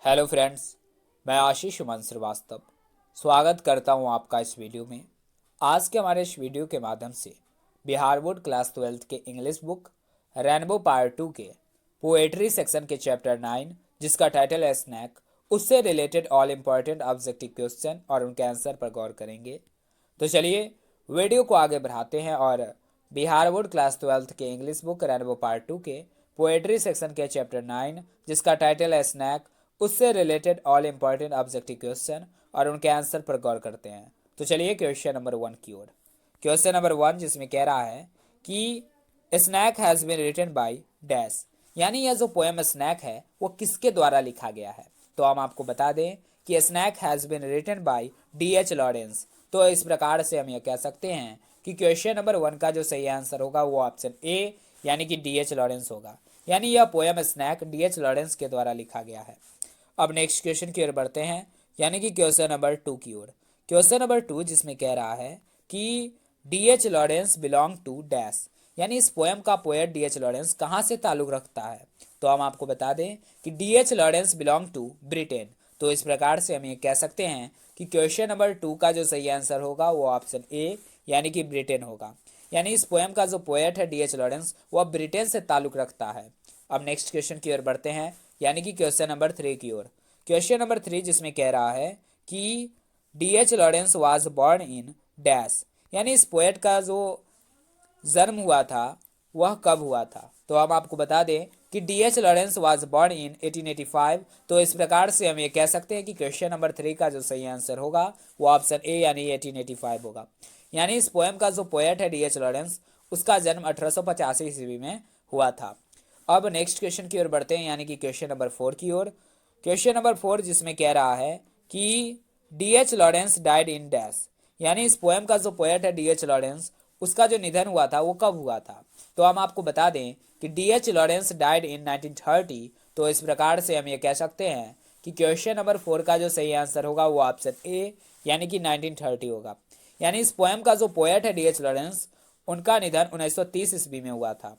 Hello friends, मैं आशीष उमन श्रीवास्तव स्वागत करता हूं आपका इस वीडियो में। आज के हमारे इस वीडियो के माध्यम से बिहार बोर्ड क्लास 12 के इंग्लिश बुक रेनबो पार्ट 2 के पोएट्री सेक्शन के चैप्टर 9 जिसका टाइटल है स्नैक, उससे related all important objective question और उनके आंसर पर गौर करेंगे। तो चलिए वीडियो को आगे बढ़ाते हैं और बिहार बोर्ड क्लास 12 के इंग्लिश बुक रेनबो पार्ट 2 के पोएट्री सेक्शन के चैप्टर 9 जिसका टाइटल है स्नैक, उससे related all important objective question और उनके आंसर पर गौर करते हैं। तो चलिए क्वेश्चन नंबर 1 की ओर। क्वेश्चन नंबर 1 जिसमें कह रहा है कि snake has been written by dash, यानी यह जो पोएम स्नैक है वो किसके द्वारा लिखा गया है। तो हम आपको बता दें कि snake has been written by D.H. Lawrence. तो इस प्रकार से हम ये कह सकते हैं कि क्वेश्चन नंबर 1 का जो सही आंसर होगा वो ऑप्शन ए यानी कि D.H. लॉरेंस होगा, यानी यह पोएम स्नैक D.H. लॉरेंस के द्वारा लिखा गया है। अब नेक्स्ट क्वेश्चन की ओर बढ़ते हैं, यानी कि क्वेश्चन नंबर 2 की ओर। क्वेश्चन नंबर 2 जिसमें कह रहा है कि D.H. Lawrence belong to dash, यानी इस पोएम का पोएट D.H. लॉरेंस कहाँ से ताल्लुक रखता है। तो हम आपको बता दें कि D.H. Lawrence belong to Britain. तो इस प्रकार से हम ये कह सकते हैं कि क्वेश्चन नंबर 2 का जो सही आंसर होगा वो ऑप्शन ए यानी कि ब्रिटेन होगा, यानी इस पोएम का जो पोएट है D.H. लॉरेंस वह ब्रिटेन से ताल्लुक रखता है। अब नेक्स्ट क्वेश्चन की ओर बढ़ते हैं, यानी कि क्वेश्चन नंबर 3 की ओर। क्वेश्चन नंबर 3 जिसमें कह रहा है कि D.H. Lawrence was born in dash, यानी इस पोएट का जो जन्म हुआ था वह कब हुआ था। तो हम आपको बता दें कि D.H. लॉरेंस वाज बॉर्न इन 1885। तो इस प्रकार से हम ये कह सकते हैं कि क्वेश्चन नंबर 3 का जो सही आंसर होगा वो ऑप्शन ए यानी 1885 होगा, यानी इस पोएम का जो पोएट है D.H. लॉरेंस उसका जन्म 1885 ईस्वी में हुआ था। अब नेक्स्ट क्वेश्चन की ओर बढ़ते हैं, यानी कि क्वेश्चन नंबर 4 की ओर। क्वेश्चन नंबर 4 जिसमें कह रहा है कि D.H. Lawrence died in dash, यानी इस पोएम का जो पोएट है D.H. लॉरेंस उसका जो निधन हुआ था वो कब हुआ था। तो हम आपको बता दें कि D.H. Lawrence died in 1930। तो इस प्रकार से हम ये कह सकते हैं कि क्वेश्चन नंबर 4 का जो सही आंसर होगा वो ऑप्शन ए यानी कि 1930 होगा, यानी इस पोएम का जो पोएट है D.H. लॉरेंस उनका निधन 1930 ईस्वी में हुआ था।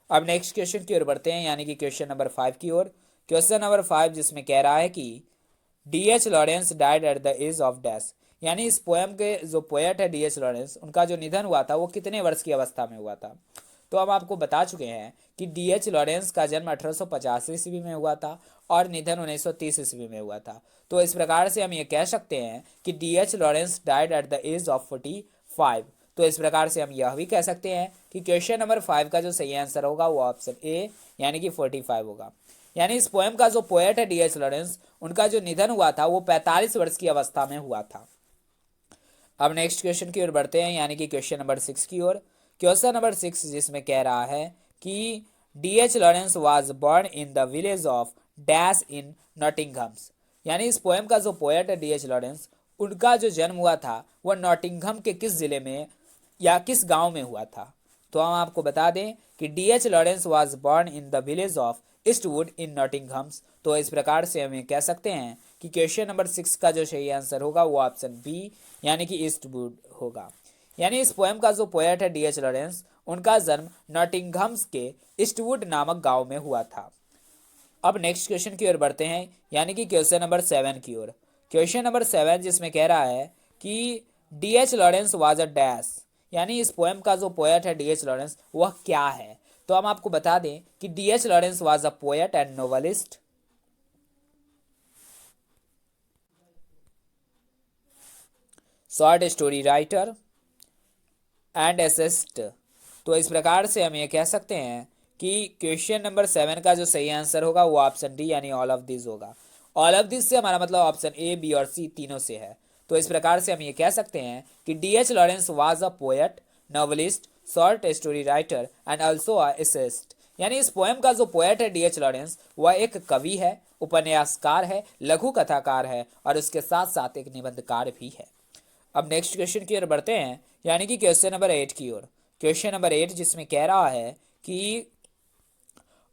अब नेक्स्ट क्वेश्चन की ओर बढ़ते हैं, यानी कि क्वेश्चन नंबर 5 की ओर। क्वेश्चन नंबर 5 जिसमें कह रहा है कि D.H. Lawrence died at the age of dash, यानी इस पोएम के जो पोएट है D.H. लॉरेंस उनका जो निधन हुआ था वो कितने वर्ष की अवस्था में हुआ था। तो हम आपको बता चुके हैं कि D.H. लॉरेंस का जन्म 1885 ईस्वी में हुआ था और निधन 1930 ईस्वी में हुआ था। तो इस प्रकार से हम ये कह सकते हैं कि D.H. Lawrence died at the age of 45। तो इस प्रकार से हम यह भी कह सकते हैं कि क्वेश्चन नंबर 5 का जो सही आंसर होगा वो ऑप्शन ए यानी कि 45 होगा, यानी इस पोएम का जो पोएट है D.H. लॉरेंस उनका जो निधन हुआ था वो 45 वर्ष की अवस्था में हुआ था। अब नेक्स्ट क्वेश्चन की ओर बढ़ते हैं, यानी कि क्वेश्चन नंबर 6 की ओर। क्वेश्चन नंबर 6 जिसमें कह रहा है कि D.H. Lawrence was born in the village of dash in Nottinghamshire, यानी इस पोएम का जो पोएट है D.H. लॉरेंस उनका जो जन्म हुआ था वह नॉटिंघम के किस जिले में या किस गांव में हुआ था। तो हम आपको बता दें कि D.H. Lawrence was born in the village of Eastwood in Nottinghamshire. तो इस प्रकार से हम ये कह सकते हैं कि क्वेश्चन नंबर 6 का जो सही आंसर होगा वो ऑप्शन बी यानी कि ईस्टवुड होगा, यानी इस पोएम का जो पोएट है D.H. लॉरेंस उनका जन्म नॉटिंघम्स के ईस्टवुड नामक गांव में हुआ था। अब नेक्स्ट क्वेश्चन की ओर बढ़ते हैं, यानी कि क्वेश्चन नंबर 7 की ओर। क्वेश्चन नंबर 7 जिसमें कह रहा है कि D.H. Lawrence was a dash, यानी इस पोएम का जो पोएट है D.H. लॉरेंस वह क्या है। तो हम आपको बता दें कि D.H. Lawrence was a poet and novelist, short story writer and essayist. तो इस प्रकार से हम ये कह सकते हैं कि क्वेश्चन नंबर 7 का जो सही आंसर होगा वो ऑप्शन डी यानी ऑल ऑफ दिस होगा। ऑल ऑफ दिस से हमारा मतलब ऑप्शन ए बी और सी तीनों से है। तो इस प्रकार से हम ये कह सकते हैं कि D.H. Lawrence was a poet, novelist, short story writer and also a essayist, यानी इस पोएम का जो पोएट है D.H. लॉरेंस वह एक कवि है, उपन्यासकार है, लघु कथाकार है और उसके साथ साथ एक निबंधकार भी है। अब नेक्स्ट क्वेश्चन की ओर बढ़ते हैं, यानी कि क्वेश्चन नंबर 8 की ओर। क्वेश्चन नंबर 8 जिसमें कह रहा है कि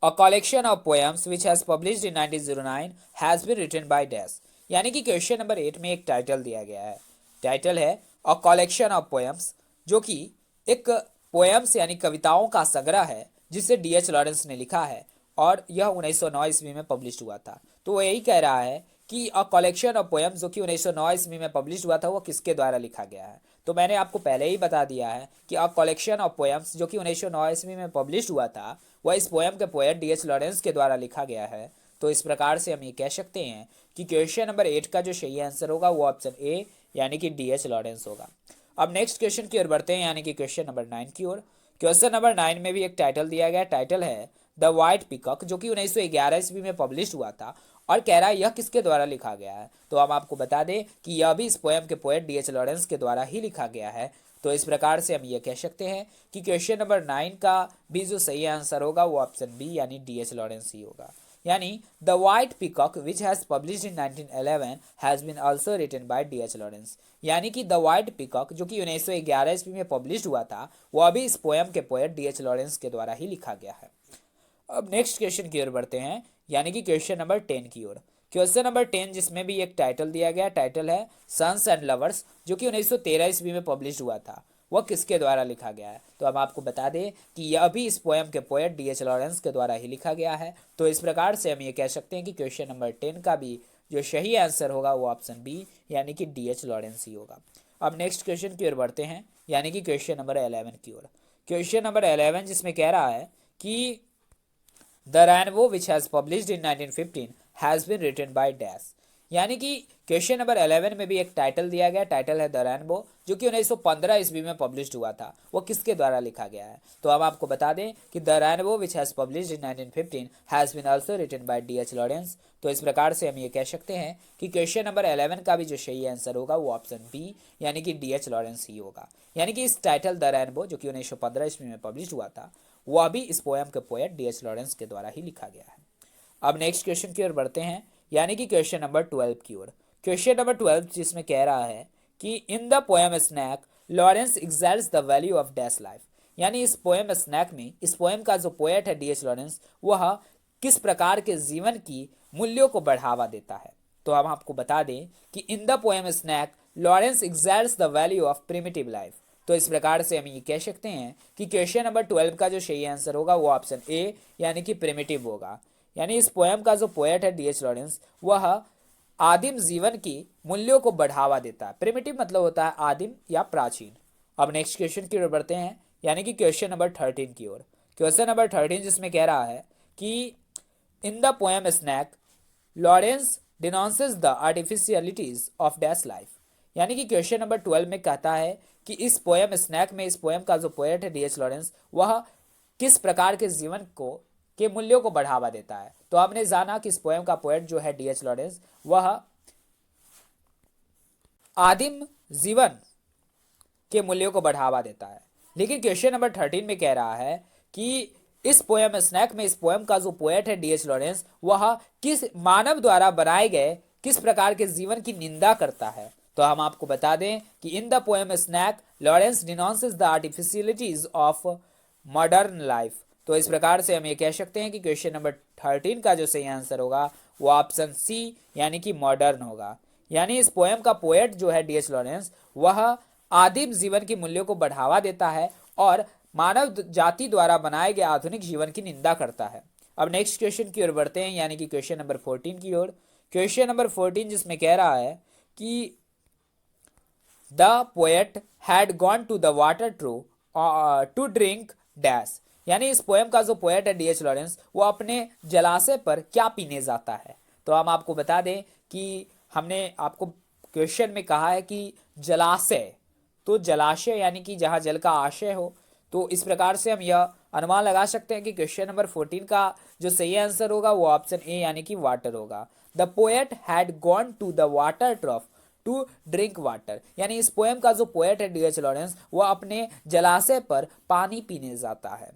a collection of poems which has published in 1909 has been written by dash, यानी कि क्वेश्चन नंबर 8 में एक टाइटल दिया गया है। टाइटल है अ कलेक्शन ऑफ पोएम्स, जो कि एक पोएम्स यानी कविताओं का संग्रह है जिसे D.H. लॉरेंस ने लिखा है और यह 1909 ईस्वी में पब्लिश हुआ था। तो वो यही कह रहा है कि अ कलेक्शन ऑफ पोएम्स जो कि 1909 ईस्वी में पब्लिश हुआ था वो किसके द्वारा लिखा गया है। तो मैंने आपको पहले ही बता दिया है कि अ कलेक्शन ऑफ पोएम्स जो कि 1909 ईस्वी में पब्लिश हुआ था वह इस पोएम के पोएट डी.एच. लॉरेंस के द्वारा लिखा गया है। तो इस प्रकार से हम ये कह सकते हैं कि क्वेश्चन नंबर 8 का जो सही आंसर होगा वो ऑप्शन ए यानी कि डी.एच. लॉरेंस होगा। अब नेक्स्ट क्वेश्चन की ओर बढ़ते हैं यानी कि क्वेश्चन नंबर 9 की ओर। क्वेश्चन नंबर 9 में भी एक टाइटल दिया गया, टाइटल है द वाइट पिकॉक, जो कि 1911 ईस्वी में पब्लिश हुआ था और कह रहा है यह किसके द्वारा लिखा गया है। तो हम आपको बता दें कि यह भी इस पोएम के पोएट डी.एच. लॉरेंस के द्वारा ही लिखा गया है। तो इस प्रकार से हम ये कह सकते हैं कि क्वेश्चन नंबर 9 का भी जो सही आंसर होगा वो ऑप्शन बी यानी डी.एच. लॉरेंस ही होगा। यानी the white peacock which has published in 1911 has been also written by D H. Lawrence. यानी कि द वाइट पिकॉक जो कि 1911 ईस्वी में पब्लिश हुआ था वह भी इस पोएम के पोएट डी.एच. लॉरेंस के द्वारा ही लिखा गया है। अब नेक्स्ट क्वेश्चन की ओर बढ़ते हैं यानी कि क्वेश्चन नंबर 10 की ओर। क्वेश्चन नंबर 10 जिसमें भी एक टाइटल दिया गया, टाइटल है सन्स एंड लवर्स, जो कि 1913 ईस्वी में पब्लिश हुआ था, वह किसके द्वारा लिखा गया है। तो हम आपको बता दें कि यह भी इस पोएम के पोएट डी.एच. लॉरेंस के द्वारा ही लिखा गया है। तो इस प्रकार से हम ये कह सकते हैं कि क्वेश्चन नंबर 10 का भी जो सही आंसर होगा वो ऑप्शन बी यानी कि डी.एच. लॉरेंस ही होगा। अब नेक्स्ट क्वेश्चन की ओर बढ़ते हैं यानी कि क्वेश्चन नंबर 11 की ओर। क्वेश्चन नंबर 11 जिसमें कह रहा है कि the rainbow which has published in 1915 has been written by dash. यानी कि क्वेश्चन नंबर 11 में भी एक टाइटल दिया गया, टाइटल है द रैनबो, जो कि 1915 ईस्वी में पब्लिश्ड हुआ था, वो किसके द्वारा लिखा गया है। तो हम आपको बता दें कि the rainbow which has published in 1915 has been also written by D H. Lawrence. तो इस प्रकार से हम ये कह सकते हैं कि क्वेश्चन नंबर 11 का भी जो सही आंसर होगा वो ऑप्शन बी यानी कि डी.एच. लॉरेंस ही होगा। यानी कि इस टाइटल द रैनबो जो कि 1915 ईस्वी में पब्लिश हुआ था वह भी इस पोएम के पोएट डी.एच. लॉरेंस के द्वारा ही लिखा गया है। अब नेक्स्ट क्वेश्चन की ओर बढ़ते हैं यानी कि क्वेश्चन नंबर 12 की ओर। क्वेश्चन नंबर 12 जिसमें कह रहा है कि in the poem snake Lawrence extols the value of dash life. यानी इस पोएम स्नैक में इस पोएम का जो पोएट है डी.एच. लॉरेंस वह किस प्रकार के जीवन की मूल्यों को बढ़ावा देता है। तो हम आपको बता दें कि in the poem snake Lawrence extols the value of primitive life. तो इस प्रकार से हम ये कह सकते हैं कि क्वेश्चन नंबर 12 का जो सही आंसर होगा वो ऑप्शन ए यानी कि प्रिमिटिव होगा। यानी इस पोएम का जो पोएट है डी.एच. लॉरेंस वह आदिम जीवन की मूल्यों को बढ़ावा देता है। प्रिमिटिव मतलब होता है आदिम या प्राचीन। अब नेक्स्ट क्वेश्चन की ओर बढ़ते हैं यानी कि क्वेश्चन नंबर 13 की ओर। क्वेश्चन नंबर 13 जिसमें कह रहा है कि in the poem snake Lawrence denounces the artificialities of dash life. यानी कि क्वेश्चन नंबर 12 में कहता है कि इस पोएम स्नैक में इस पोएम का जो पोएट है डी.एच. लॉरेंस वह किस प्रकार के जीवन को के मूल्यों को बढ़ावा देता है। तो आपने जाना कि इस पोएम का पोएट जो है डी.एच. लॉरेंस वह आदिम जीवन के मूल्यों को बढ़ावा देता है। लेकिन क्वेश्चन नंबर 13 में कह रहा है कि इस पोएम स्नैक में इस पोएम का जो पोएट है डी.एच. लॉरेंस वह किस मानव द्वारा बनाए गए किस प्रकार के जीवन की निंदा करता है। तो हम आपको बता दें कि in the poem snake Lawrence denounces the artificialities of modern life. तो इस प्रकार से हम ये कह सकते हैं कि क्वेश्चन नंबर 13 का जो सही आंसर होगा वो ऑप्शन सी यानी कि मॉडर्न होगा। यानी इस पोएम का पोएट जो है डी.एच. लॉरेंस वह आदिम जीवन की मूल्यों को बढ़ावा देता है और मानव जाति द्वारा बनाए गए आधुनिक जीवन की निंदा करता है। अब नेक्स्ट क्वेश्चन की ओर बढ़ते हैं यानी कि क्वेश्चन नंबर 14 की ओर। क्वेश्चन नंबर 14 जिसमें कह रहा है कि the poet had gone to the water to drink dash. यानी इस पोएम का जो पोएट है डी.एच. लॉरेंस वो अपने जलाशय पर क्या पीने जाता है। तो हम आपको बता दें कि हमने आपको क्वेश्चन में कहा है कि जलाशय, तो जलाशय यानी कि जहाँ जल का आशय हो। तो इस प्रकार से हम यह अनुमान लगा सकते हैं कि क्वेश्चन नंबर 14 का जो सही आंसर होगा वो ऑप्शन ए यानी कि वाटर होगा। The poet had gone to the water trough to drink water. यानी इस पोएम का जो पोएट है डी.एच. लॉरेंस वो अपने जलाशय पर पानी पीने जाता है।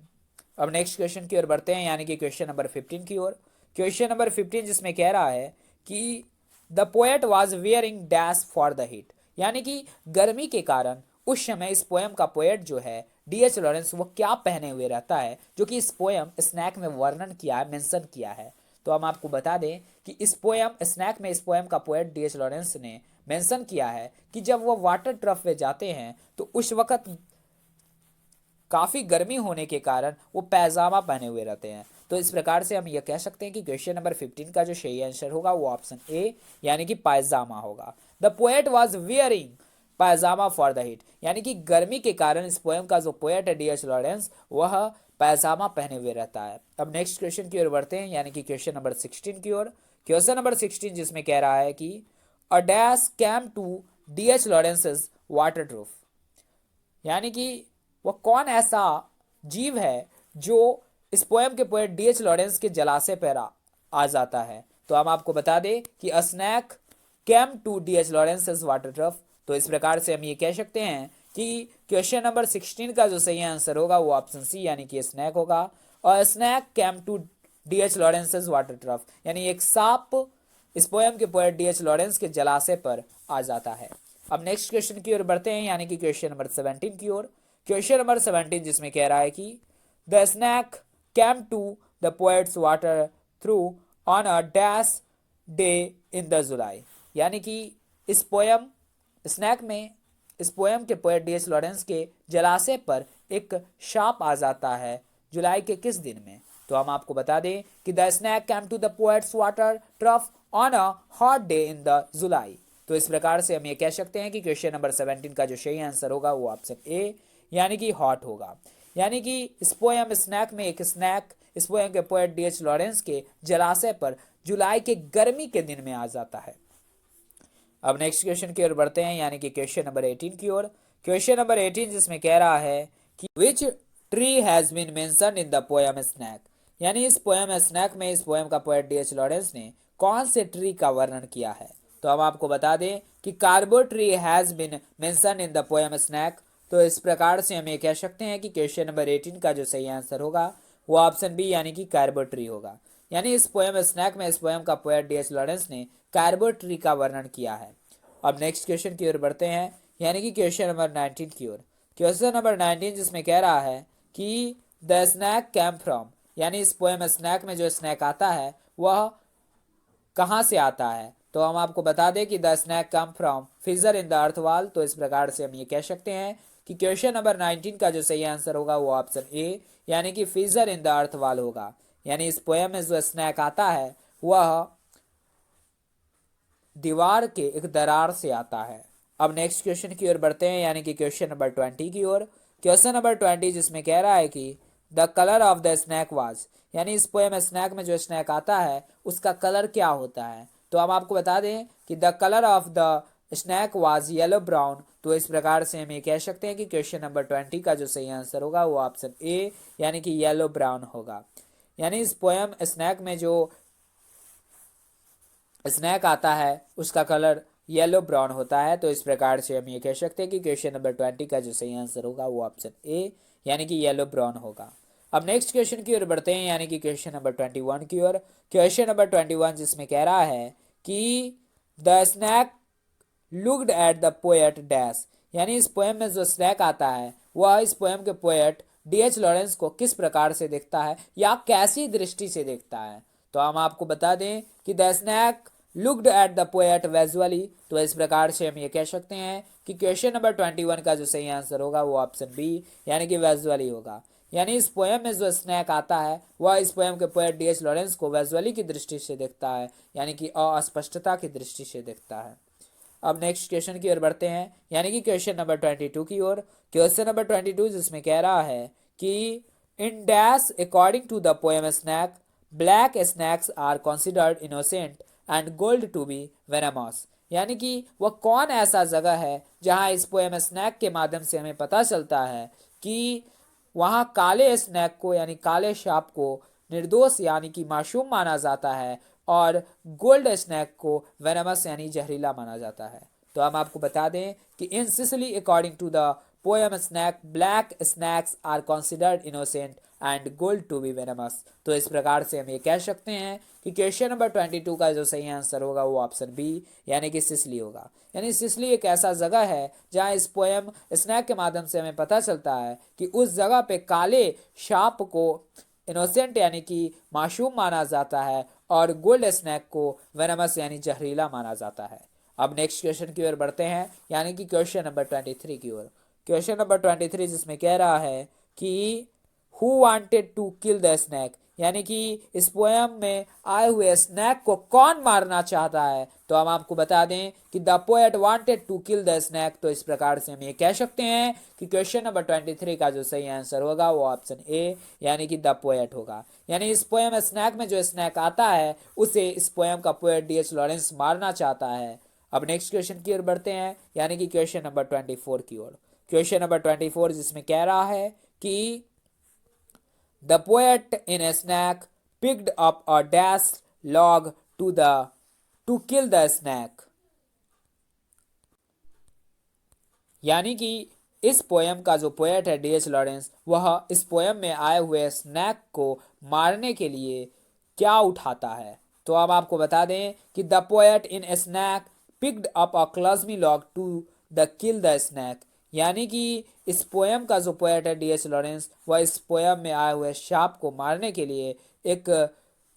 अब नेक्स्ट क्वेश्चन की ओर बढ़ते हैं यानी कि क्वेश्चन नंबर 15 की ओर। क्वेश्चन नंबर 15 जिसमें कह रहा है कि the poet was wearing dash for the heat. यानी कि गर्मी के कारण उस समय इस पोएम का पोएट जो है डी.एच. लॉरेंस वो क्या पहने हुए रहता है, जो कि इस पोएम स्नैक में वर्णन किया है, मेंशन किया है। तो हम आपको बता दें कि इस पोएम स्नैक में इस पोएम का पोएट डी.एच. लॉरेंस ने मेंशन किया है कि जब वो वाटर ट्रफ में जाते हैं तो उस वक्त काफ़ी गर्मी होने के कारण वो पैजामा पहने हुए रहते हैं। तो इस प्रकार से हम यह कह सकते हैं कि क्वेश्चन नंबर 15 का जो सही आंसर होगा वो ऑप्शन ए यानी कि पायजामा होगा। The poet was wearing pyjama for the heat, यानी कि गर्मी के कारण इस पोएम का जो पोएट है डी.एच. लॉरेंस वह पायजामा पहने हुए रहता है। अब नेक्स्ट क्वेश्चन की ओर बढ़ते हैं यानी कि क्वेश्चन नंबर 16 की ओर। क्वेश्चन नंबर 16 जिसमें कह रहा है कि a dash came to D H. Lawrence water trough, यानी कि वह कौन ऐसा जीव है जो इस पोएम के पोएट डी.एच. लॉरेंस के जलाशय पर आ जाता है। तो हम आपको बता दें कि a snake came to D H. Lawrence water trough. तो इस प्रकार से हम ये कह सकते हैं कि क्वेश्चन नंबर 16 का जो सही आंसर होगा वो ऑप्शन सी यानी कि स्नैक होगा। और snake came to D H. Lawrence water trough, यानी एक सांप इस पोएम के पोएट डी.एच. लॉरेंस के जलाशय पर आ जाता है। अब नेक्स्ट क्वेश्चन की ओर बढ़ते हैं यानी कि क्वेश्चन नंबर 17 की ओर। क्वेश्चन नंबर 17 जिसमें कह रहा है कि the snake came to the poet's water trough on a dash day in the July, यानी कि इस पोएम स्नैक में इस पोएम के पोएट डी.एच. लॉरेंस के जलाशय पर एक सांप आ जाता है जुलाई के किस दिन में। तो हम आपको बता दें कि the snake came to the poet's water trough on a hot day in the July. तो इस प्रकार से हम ये कह सकते हैं कि क्वेश्चन नंबर 17 का जो सही आंसर होगा वो ऑप्शन ए यानी कि हॉट होगा। यानी कि इस पोएम स्नैक में एक स्नैक इस पोएम के पोएट डी.एच. लॉरेंस के जलाशय पर जुलाई के गर्मी के दिन में आ जाता है। अब नेक्स्ट क्वेश्चन की ओर बढ़ते हैं यानी कि क्वेश्चन नंबर 18 की ओर। क्वेश्चन नंबर 18 जिसमें कह रहा है कि which tree has been mentioned in the poem snake, यानी इस पोएम स्नैक में इस पोएम का पोएट डी.एच. लॉरेंस ने कौन से ट्री का वर्णन किया है। तो हम आपको बता दें कि carob tree has been mentioned in the poem snake. तो इस प्रकार से हम ये कह सकते हैं कि क्वेश्चन नंबर 18 का जो सही आंसर होगा वो ऑप्शन बी यानी कि कार्बो ट्री होगा। यानी इस पोएम स्नैक में इस पोएम का पोएट डी.एच. लॉरेंस ने कार्बो ट्री का वर्णन किया है। अब नेक्स्ट क्वेश्चन की ओर बढ़ते हैं यानी कि क्वेश्चन नंबर 19 की ओर। क्वेश्चन नंबर 19 जिसमें कह रहा है कि द स्नैक कैम फ्रॉम, यानी इस पोएम स्नैक में जो स्नैक आता है वह कहाँ से आता है। तो हम आपको बता दें कि the snack come from फिजर in the earth वाल। तो इस प्रकार से हम ये कह सकते हैं कि क्वेश्चन नंबर 19 का जो सही आंसर होगा वो ऑप्शन ए यानी कि फिजर इन द अर्थ वाल होगा। यानी इस पोएम में जो स्नैक आता है वह दीवार के एक दरार से आता है। अब नेक्स्ट क्वेश्चन की ओर बढ़ते हैं यानी कि क्वेश्चन नंबर 20 की ओर। क्वेश्चन नंबर 20 जिसमें कह रहा है कि the colour of the snake was, यानी इस पोएम स्नैक में जो स्नैक आता है उसका कलर क्या होता है। तो हम आपको बता दें कि the colour of the snake was yellow brown. तो इस प्रकार से हम ये कह सकते हैं कि क्वेश्चन नंबर 20 का जो सही आंसर होगा वो ऑप्शन ए यानी कि येलो ब्राउन होगा। यानी इस पोएम स्नैक में जो स्नैक आता है उसका कलर येलो ब्राउन होता है। तो इस प्रकार से हम ये कह सकते हैं कि क्वेश्चन नंबर 20 का जो सही आंसर होगा वो ऑप्शन ए यानी कि येलो ब्राउन होगा। अब नेक्स्ट क्वेश्चन की ओर बढ़ते हैं यानी कि क्वेश्चन नंबर 21 की ओर। क्वेश्चन नंबर 21 जिसमें कह रहा है कि the snack looked at the poet dash, यानी इस पोएम में जो स्नैक आता है वह इस पोएम के पोएट डी.एच. लॉरेंस को किस प्रकार से देखता है या कैसी दृष्टि से देखता है। तो हम आपको बता दें कि the snack looked at the poet visually. तो इस प्रकार से हम ये कह सकते हैं कि क्वेश्चन नंबर 21 का जो सही आंसर होगा वो ऑप्शन बी यानी कि विजुअली होगा। यानी इस पोएम में जो स्नैक आता है वह इस पोएम के पोएट डी.एच. लॉरेंस को विजुअली की दृष्टि से देखता है यानी कि अस्पष्टता की दृष्टि से देखता है। अब नेक्स्ट क्वेश्चन की ओर बढ़ते हैं यानी कि क्वेश्चन नंबर 22 की ओर। क्वेश्चन नंबर 22 जिसमें कह रहा है कि in dash according to the poem snake black snakes are considered innocent and gold to be venomous, यानी कि वह कौन ऐसा जगह है जहां इस पोएम स्नैक के माध्यम से हमें पता चलता है कि वहां काले स्नैक को यानी काले सांप को निर्दोष यानी कि मासूम माना जाता है और गोल्ड स्नैक को वेनमस यानी जहरीला माना जाता है। तो हम आपको बता दें कि in Sicily according to the poem snake black snakes are considered innocent and gold to be venomous. तो इस प्रकार से हम ये कह सकते हैं कि क्वेश्चन नंबर 22 का जो सही आंसर होगा वो ऑप्शन बी यानी कि सिसली होगा। यानी सिसली एक ऐसा जगह है जहां इस पोएम स्नैक के माध्यम से हमें पता चलता है कि उस जगह पे काले सांप को इनोसेंट यानी कि मासूम माना जाता है और गोल्ड स्नैक को वेनमस यानी जहरीला माना जाता है। अब नेक्स्ट क्वेश्चन की ओर बढ़ते हैं यानी कि क्वेश्चन नंबर 23 की ओर। क्वेश्चन नंबर 23 जिसमें कह रहा है कि who wanted to kill the snake, यानी कि इस पोयम में आए हुए स्नैक को कौन मारना चाहता है, तो हम आपको बता दें कि the poet wanted to kill the snake. तो इस प्रकार से हम ये कह सकते हैं कि क्वेश्चन नंबर 23 का जो सही आंसर होगा वो ऑप्शन ए यानी कि द पोएट होगा। यानी इस पोयम स्नैक में जो स्नैक आता है उसे इस पोयम का पोएट डी.एच. लॉरेंस मारना चाहता है। अब नेक्स्ट क्वेश्चन की ओर बढ़ते हैं, यानी कि क्वेश्चन नंबर 24 की ओर। क्वेश्चन नंबर 24 जिसमें कह रहा है कि the poet in a snake picked up a dash log to kill the snake. यानी कि इस पोयम का जो पोएट है डी.एच. लॉरेंस, वह इस पोयम में आए हुए स्नैक को मारने के लिए क्या उठाता है। तो अब आपको बता दें कि the poet in a snake picked up a clumsy log to the kill the snake. यानी कि इस पोयम का जो पोएट है डी.एच. लॉरेंस, वह इस पोयम में आए हुए सांप को मारने के लिए एक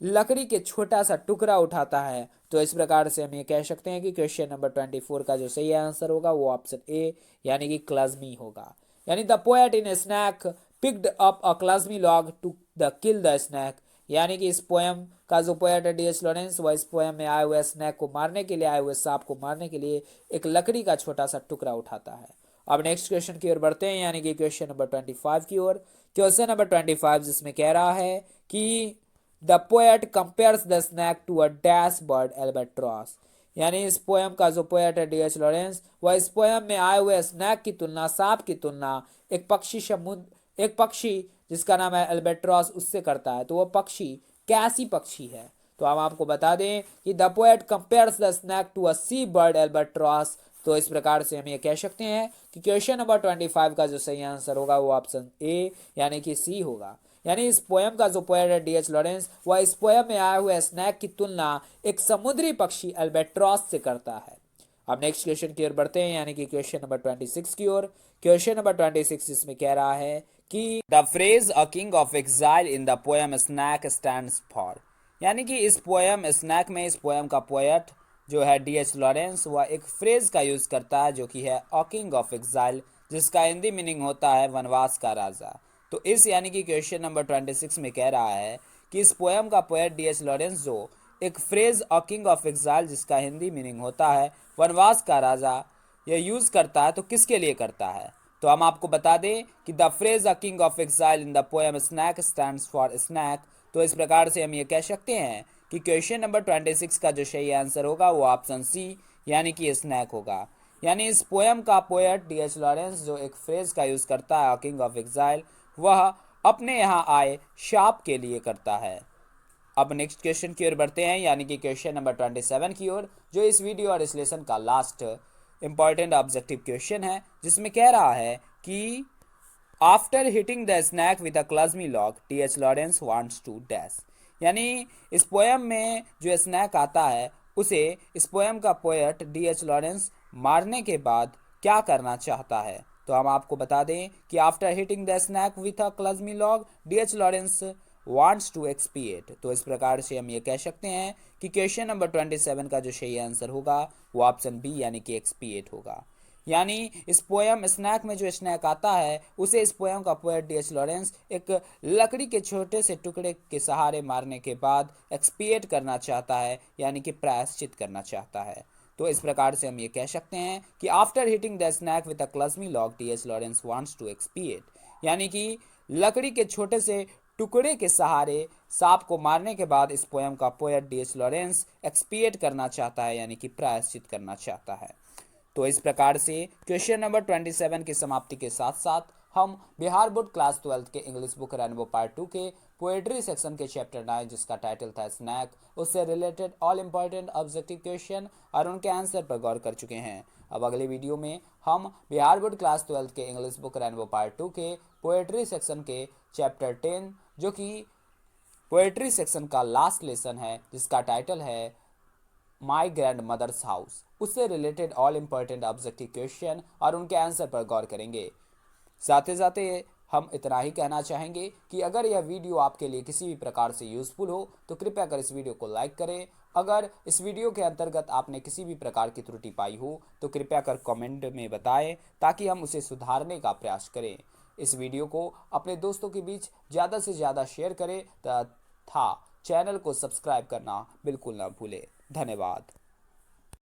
लकड़ी के छोटा सा टुकड़ा उठाता है। तो इस प्रकार से हम ये कह सकते हैं कि क्वेश्चन नंबर 24 का जो सही आंसर होगा वो ऑप्शन ए यानी कि क्लाज्मी होगा। यानी the poet in snake picked up a clumsy log to the kill the snake. यानी कि इस पोयम का जो पोएट है डी.एच. लॉरेंस, वह इस पोयम में आए हुए स्नैक को मारने के लिए, आए हुए सांप को मारने के लिए एक लकड़ी का छोटा सा टुकड़ा उठाता है। अब नेक्स्ट क्वेश्चन की ओर बढ़ते हैं, यानी कि क्वेश्चन नंबर 25 की ओर। क्वेश्चन नंबर 25 जिसमें कह रहा है कि the poet compares the snake to a dash bird albatross. यानी इस पोयम का जो पोएट है डी.एच. लॉरेंस, वह इस पोयम में आए हुए स्नैक की तुलना, सांप की तुलना एक पक्षी जिसका नाम है एल्बाट्रॉस उससे करता है। तो वह पक्षी कैसी पक्षी है, तो हम आपको बता दें कि the poet compares the snake to a sea bird albatross. तो इस प्रकार से हम ये कह सकते हैं कि क्वेश्चन नंबर 25 का जो सही आंसर होगा वो ऑप्शन ए यानी कि सी होगा। यानी इस पोयम का जो पोएट है डी.एच. लॉरेंस, वह इस पोयम में आए हुए स्नैक की तुलना एक समुद्री पक्षी अल्बाट्रॉस से करता है। अब नेक्स्ट क्वेश्चन की ओर बढ़ते हैं, यानी कि क्वेश्चन नंबर 26 की ओर। क्वेश्चन नंबर 26 इसमें कह रहा है कि the phrase a king of exile in the poem snake stands for. यानी कि इस पोयम स्नैक में इस पोयम का पोएट जो है डी.एच. लॉरेंस, वह एक फ्रेज का यूज करता है जो कि है अ किंग ऑफ एग्जाइल, जिसका हिंदी मीनिंग होता है वनवास का राजा। तो इस यानी कि क्वेश्चन नंबर 26 में कह रहा है कि इस पोयम का पोएट डी.एच. लॉरेंस जो एक phrase a king of exile, जिसका हिंदी मीनिंग होता है वनवास का राजा, यह यूज करता है, तो किसके लिए करता है। तो हम आपको बता दें कि the phrase a king of exile in the poem snake stands for snake. तो इस प्रकार से हम ये कह सकते हैं कि क्वेश्चन नंबर 26 का जो सही आंसर होगा वो ऑप्शन सी यानी कि स्नैक होगा। यानी इस पोयम का पोएट डी.एच. लॉरेंस जो एक फ्रेज का यूज करता है किंग ऑफ एग्जाइल, वह अपने यहाँ आए शाप के लिए करता है। अब नेक्स्ट क्वेश्चन की ओर बढ़ते हैं, यानी कि क्वेश्चन नंबर 27 की ओर, जो इस वीडियो और इस लेसन का लास्ट इंपॉर्टेंट ऑब्जेक्टिव क्वेश्चन है, जिसमें कह रहा है कि after hitting the snake with a clumsy log T H. Lawrence wants to dash. यानी इस पोयम में जो स्नैक आता है उसे इस पोयम का पोएट डी.एच. लॉरेंस मारने के बाद क्या करना चाहता है। तो हम आपको बता दें कि after hitting the snake with a clumsy log D H. Lawrence wants to expiate. तो इस प्रकार से हम ये कह सकते हैं कि क्वेश्चन नंबर 27 का जो सही आंसर होगा वो ऑप्शन बी यानी कि एक्सपिएट होगा। यानी इस पोयम स्नैक में जो स्नैक आता है उसे इस पोयम का पोएट डी.एच. लॉरेंस एक लकड़ी के छोटे से टुकड़े के सहारे मारने के बाद एक्सपिएट करना चाहता है, यानी कि प्रायश्चित करना चाहता है। तो इस प्रकार से हम ये कह सकते हैं कि after hitting the snake with a clumsy log T H. Lawrence wants to expiate. यानी कि लकड़ी के छोटे से टुकड़े के सहारे सांप को मारने के बाद इस पोयम का पोएट डी.एच. लॉरेंस एक्सपिएट करना चाहता है, यानी कि प्रायश्चित करना चाहता है। तो इस प्रकार से क्वेश्चन नंबर 27 की समाप्ति के साथ साथ हम बिहार बोर्ड क्लास 12 के इंग्लिश बुक रेनबो पार्ट 2 के पोएट्री सेक्शन के चैप्टर 9, जिसका टाइटल था स्नैक, उससे related all important objective question और उनके आंसर पर गौर कर चुके हैं। अब अगली वीडियो में हम बिहार बोर्ड क्लास 12 के इंग्लिश बुक रेनबो पार्ट 2 के पोएट्री सेक्शन के चैप्टर 10, जो कि पोएट्री सेक्शन का लास्ट लेसन है, जिसका टाइटल है माई ग्रैंड मदर्स हाउस, उससे related all important objective question और उनके आंसर पर गौर करेंगे। साथ ही हम इतना ही कहना चाहेंगे कि अगर यह वीडियो आपके लिए किसी भी प्रकार से यूजफुल हो तो कृपया कर इस वीडियो को लाइक करें। अगर इस वीडियो के अंतर्गत आपने किसी भी प्रकार की त्रुटि पाई हो तो कृपया कर कमेंट में बताएं, ताकि हम उसे सुधारने का प्रयास करें। इस वीडियो को अपने दोस्तों के बीच ज़्यादा से ज़्यादा शेयर करें था। चैनल को सब्सक्राइब करना बिल्कुल ना भूलें। धन्यवाद।